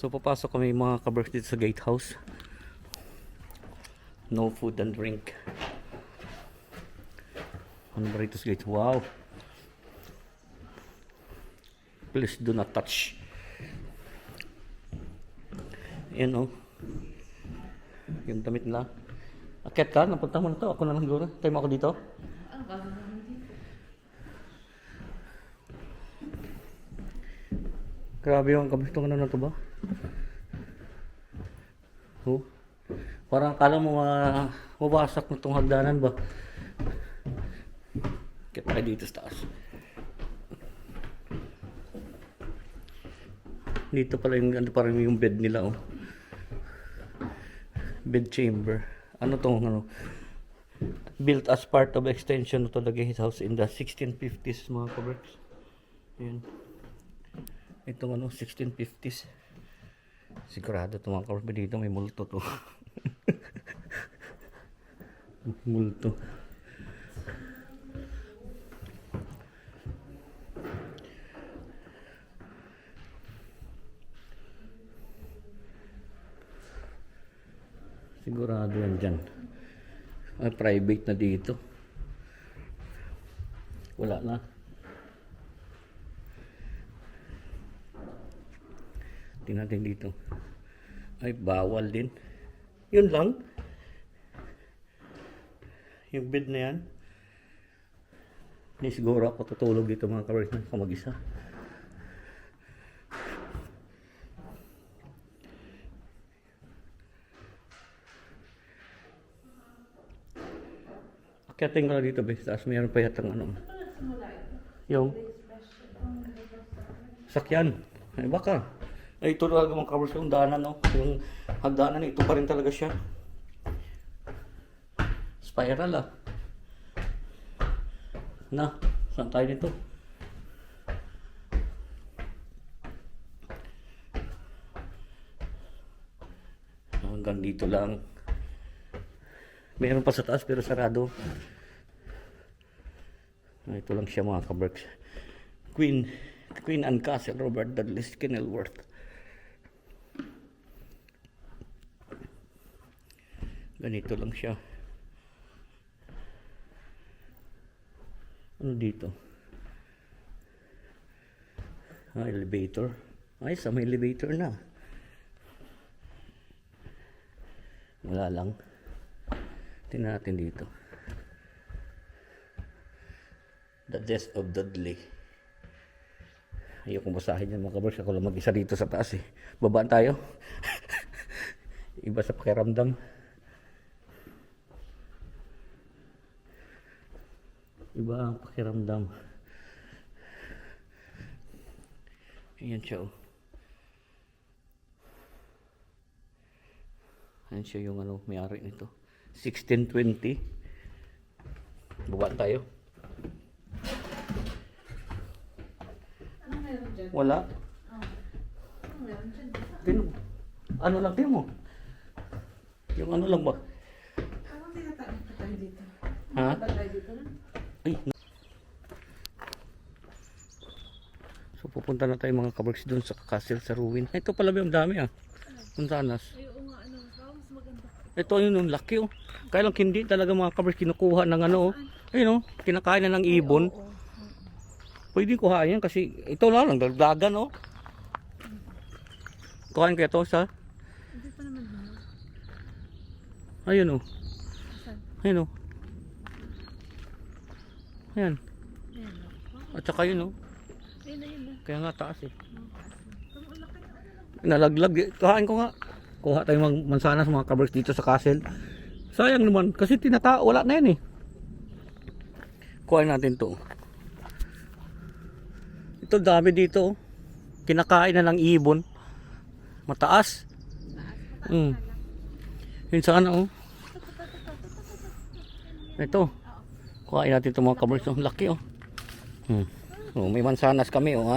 So papasok kami mga kabraks dito sa gatehouse. No food and drink. Ano ba rito sa gate? Wow. Please do not touch. Yan o. Yung damit nila. Akit ka? Napunta mo na to. Ako na lang siguro. Tayo mo ako dito. Grabe yung kabistong ano na to ba? Oh. Parang akala mo mabasak na itong hagdanan ba? Kaya tayo dito sa taas. Dito pala yung, ano, parang yung bed nila oh. Bed chamber. Ano tong ano? Built as part of extension to the guest house in the 1650s mga kabraks. Ayan. Itong ano, 1650s. Sigurado itong mga kabraks dito may multo to. Multo. Sigurado yan dyan. Ay, private na dito. Wala na. Tingnan natin dito. Ay, bawal din. Yun lang. Yung bed na yan. Hindi siguro ako tutulog dito mga kabraks na mag-isa. Kaya tingnan dito, bes. Taas mayroon pa yatang ano. Yung sakyan. Ay baka. Ay ito talaga mga kabraks yung daanan, no? Yung hagdanan, ito pa rin talaga siya. Spiral ah. Na, saan tayo nito? Hanggang dito lang. Meron pa sa taas pero sarado. Ito lang siya mga kabraks. Queen Anne Castle, Robert Dudley Kenilworth. Ganito lang siya. Ano dito? Elevator. Ay, sa may elevator na. Wala lang. Tingnan natin dito. The Death of Dudley. Ayokong basahin yan mga kabraks. Ako lang mag-isa dito sa taas eh. Babaan tayo. Iba sa pakiramdam. Iba ang pakiramdam. Ayan siya oh. Ayan siya yung ano, may-ari nito. 1620. Baba tayo. Ano meron dyan? Wala. Ano meron dyan? Ano lang tingnan mo? Yung ano lang ba? Anong tinatawag ka tayo dito? Ha? Ba tayo dito na? Ay. So pupunta na tayo mga kabraks doon sa castle sa ruin. Ito pala yung dami ah. Mansanas. Ay, oo nga, ano. Mas maganda. Ito yun yung laki oh. Kaya lang hindi talaga mga kabraks kinukuha ng ano oh. Ayun oh, kinakain na ng ibon. Oo. Pwede kuhain yan kasi ito lang dagdagan oh. Kuhain kaya to sa. Hindi pa naman yun. Ayun oh. Saan? Ayun oh. Ayan. Ayan. At saka yun oh. Ayun na yun na. Kaya nga taas eh. Ang laki na ano. Nalaglag. Kuhain ko nga. Kuha tayong mansanas mga kabraks dito sa castle. Sayang naman kasi wala na yan eh. Kuhain natin to. Ito dami dito oh. Kinakain na ng ibon. Mataas. Yun sana oh. Ito. Kuhain natin ito mga kabraks. Oh. Laki oh. Oh, may mansanas kami oh.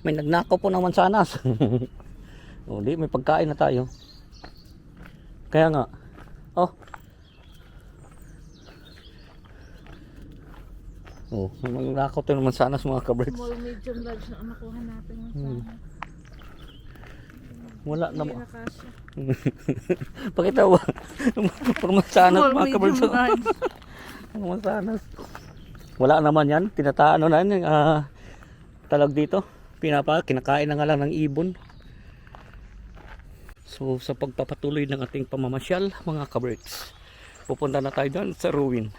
May nagnakaw po ng mansanas. Oh, di may pagkain na tayo. Kaya nga. Oh. Oh, may nagnakaw tayo ng mansanas mga kabraks. Small, medium, large na ang nakuha natin. Wala Hindi naman. nakasya. Pakita mo. Purmasanas Small, mga medium, kabarks. large. Purmasanas. Wala naman yan. Tinataano na yan. Talag dito. Kinakain na nga lang ng ibon. So sa pagpapatuloy ng ating pamamasyal mga kabarks, pupunta na tayo dyan sa ruin.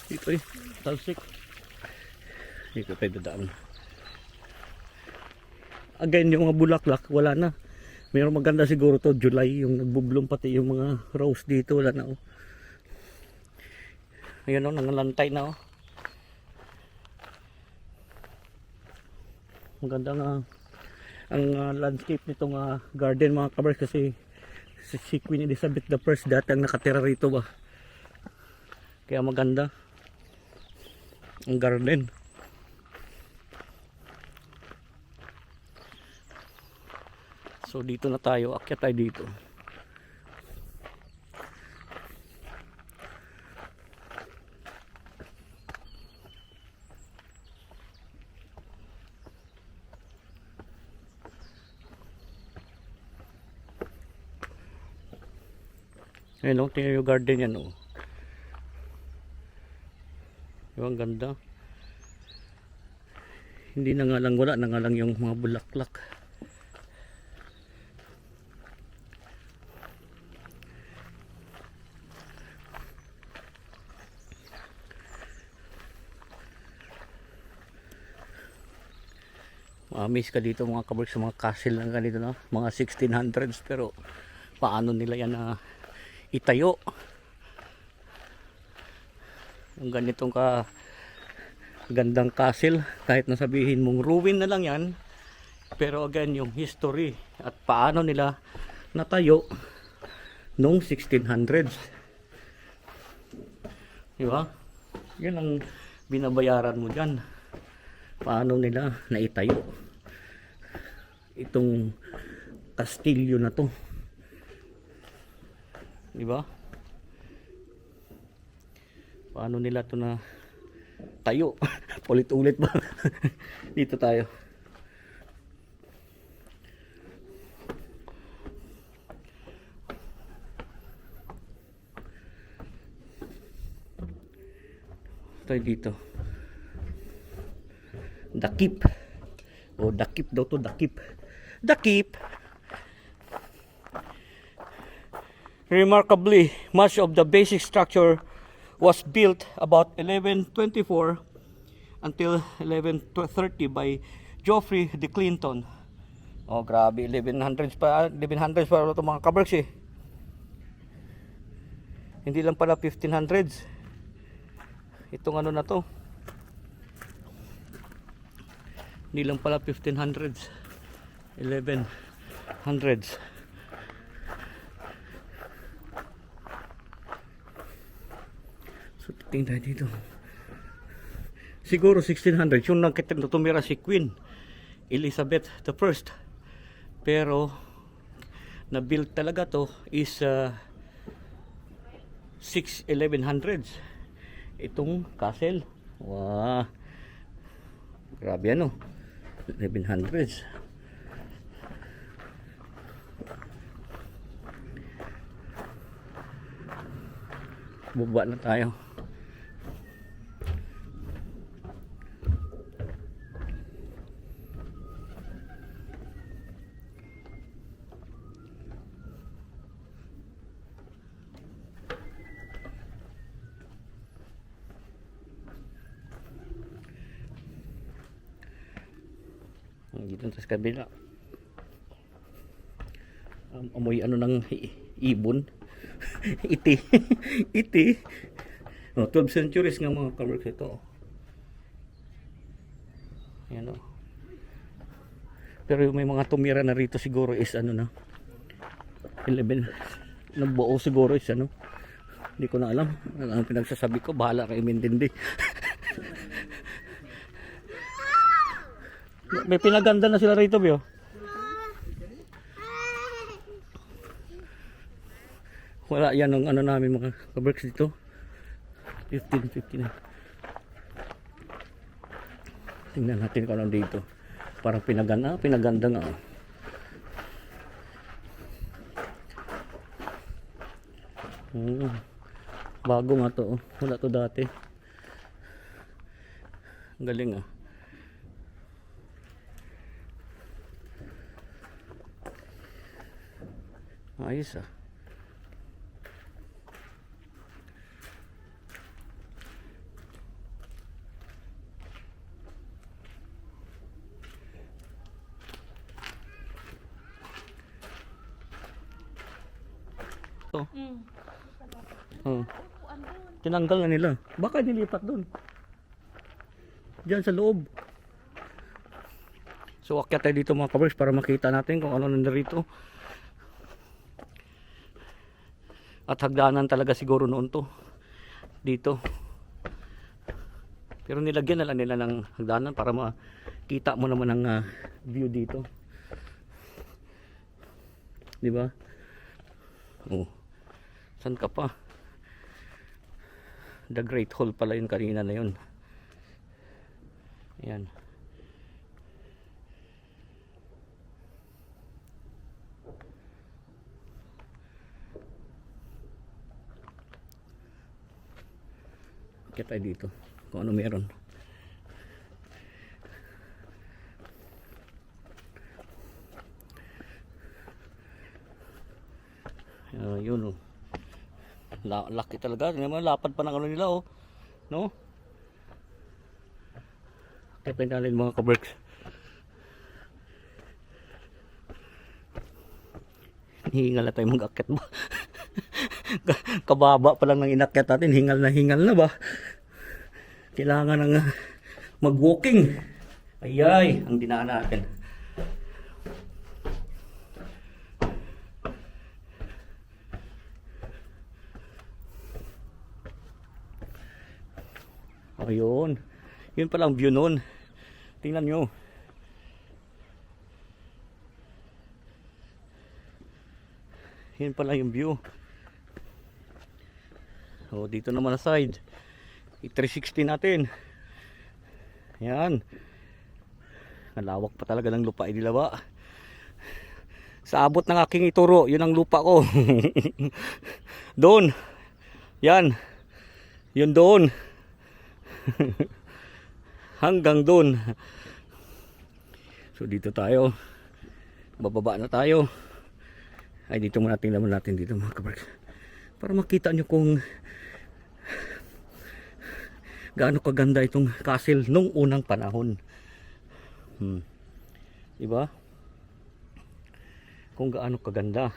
Dito talsik. Dito tayo dadaan. Again, yung mga bulaklak, wala na. Mayroong maganda siguro to, July, yung nagbublong pati yung mga rose dito, wala na. Oh. Ayan o, nangalantay na. Oh. Maganda nga ang landscape nitong garden mga kabars, kasi si Queen Elizabeth I dati ang nakatira rito ba. Kaya maganda ang garden. So dito na tayo, akyat tayo dito. Ayun o, tingnan yung garden yan o. Yung ang ganda. Hindi na nga lang, wala na nga lang yung mga bulaklak. Miss ka dito mga kabarks sa mga castle lang ganito, no? Mga 1600s, pero paano nila yan itayo yung ganitong gandang castle, kahit nasabihin mong ruin na lang yan, pero again yung history at paano nila natayo noong 1600s, diba? Yan ang binabayaran mo dyan, paano nila naitayo itong kastilyo na to, diba? Paano nila to na tayo? Ulit-ulit ba? Dito tayo. Tayo dito. Dakip. O dakip daw to, dakip. Dakip. Remarkably, much of the basic structure was built about 1124 until 1130 by Geoffrey de Clinton. Oh, grabe, 1100s pa ito mga kabarks eh. Hindi lang pala 1500s. Itong ano na to. Hindi lang pala 1500s. 1100s. So, tingnan dito. Siguro 1600 yung tumira si Queen Elizabeth I. Pero na-build talaga to is 1100s. Itong castle. Wow. Grabe ano. 1100s. Baba na tayo. Dito sa kabila. Amoy ano ng ibon. Iti. Iti. Oh, 12th centuries nga mga kabarks ito. Ayan o. Pero may mga tumira na rito siguro is ano na 11. Nabuo siguro is ano. Hindi ko na alam. Ang pinagsasabi ko, bahala kayo intindi. May pinaganda na sila rito, Bio. Wala yan ang ano namin mga kabricks dito. 15 na. Tingnan natin kung ano dito. Parang pinaganda nga. Bago nga to. Wala to dati. Ang galing ah. Ayos ah. To. Oh. Tinanggal na nila. Baka nilipat doon. Diyan sa loob. So akyat tayo dito mga kabricks para makita natin kung ano nandirito. At hagdanan talaga siguro noon to. Dito. Pero nilagyan na lang nila ng hagdanan para makita mo naman ang view dito. Di ba? Oh. San ka pa? The Great Hall pala yun kanina na yun. Ayan. Kaya tayo dito kung ano meron. Yun oh. Laki talaga. Naman lapad pa ng ano nila oh. No? Kaya tayo natin mga kabricks. Hingal na tayo mag-akyat ba? Kababa pa lang ng inakyat natin. Hingal na ba? Kailangan ng mag-walking. Ayay, ang dinaan natin. Ayun. Yun pala ang view nun. Tingnan nyo. Yun pala yung view. O, dito naman na side. 360 natin. Yan. Nalawak pa talaga ng lupa idilaba. Sa abot ng aking ituro, yun ang lupa ko. Doon. Yan. Yun doon. Hanggang doon. So dito tayo. Bababa na tayo. Ay dito muna tingnan natin dito mga kabricks. Para makita nyo kung gaano kaganda itong castle nung unang panahon. Diba? Kung gaano kaganda.